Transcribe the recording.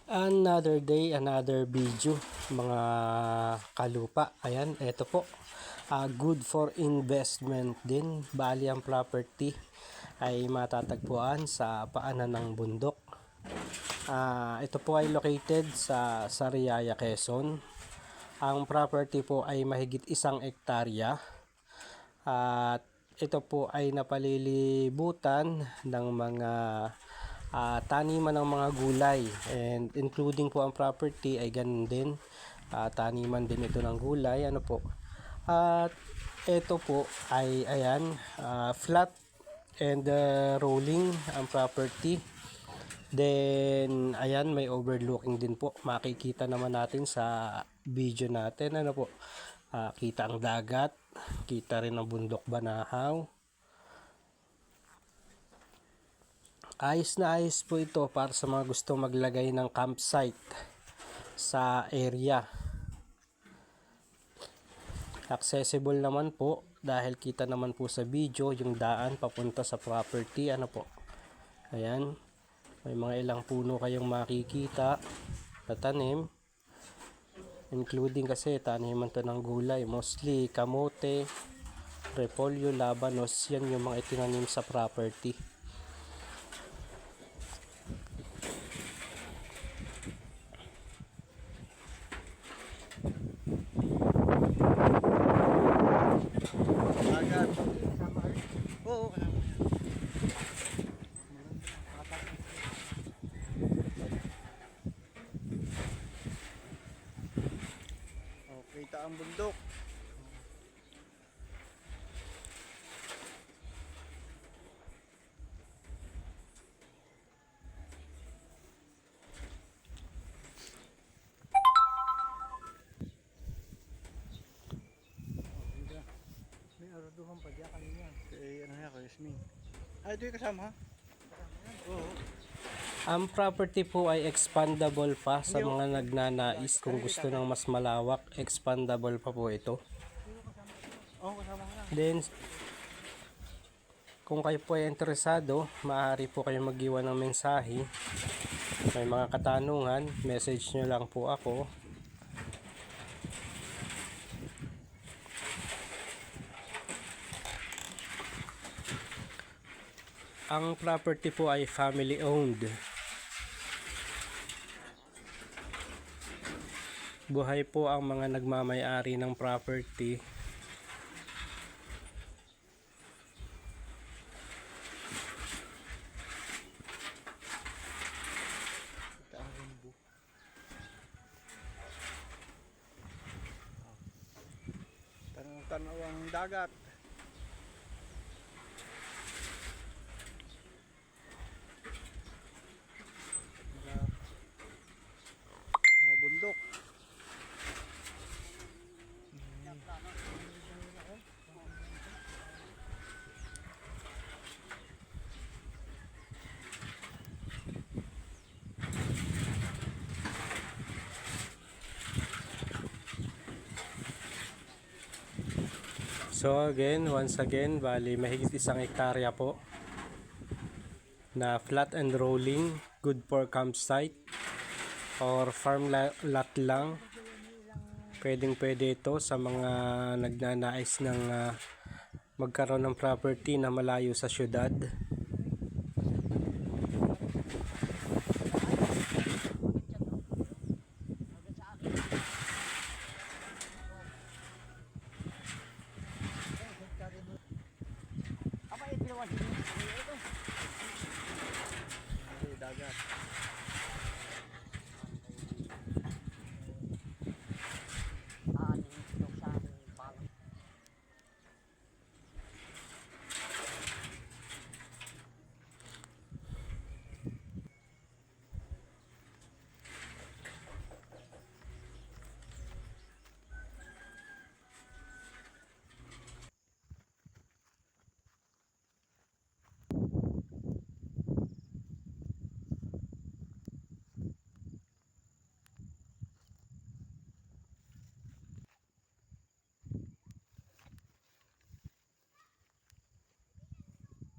Another day, another video mga kalupa. Ayan, eto po. Good for investment din. Bali ang property ay matatagpuan sa paanan ng bundok. Ito po ay located sa Sariaya, Quezon. Ang property po ay mahigit 1 hektarya. At ito po ay napalilibutan ng mga taniman ng mga gulay, and including po ang property ay ganun din, taniman din ito ng gulay, ano po. At ito po ay ayan, flat and rolling ang property. Then ayan, may overlooking din po, makikita naman natin sa video natin, ano po. Kita ang dagat, kita rin ang bundok Banahaw. Ayos na ayos po ito para sa mga gusto maglagay ng campsite sa area. Accessible naman po dahil kita naman po sa video yung daan papunta sa property, ano po. Ayan, may mga ilang puno kayong makikita na tanim, including kasi taniman to ng gulay, mostly kamote, repolyo, labanos. Yan yung mga itinanim sa property. Agad. Oo, kasama. Oh, kita ang bundok. May araduhan pa diya kanina. Ano yan, Kuya Yasmin? Ito yung kasama, ha? Oo. Ang property po ay expandable pa sa mga nagnanais. Kung gusto ng mas malawak, expandable pa po ito. Oo, kasama ko na. Then, kung kayo po ay interesado, maaari po kayo mag-iwan ng mensahe. May mga katanungan, message nyo lang po ako. Ang property po ay family owned. Buhay po ang mga nagmamay-ari ng property. Kita ang rainbow. Tanaw ang dagat. Bundok. So again, once again, bali mahigit 1 hektarya po na flat and rolling, good for campsite or farm lot lang. Pwede ito sa mga nagnanais ng magkaroon ng property na malayo sa syudad.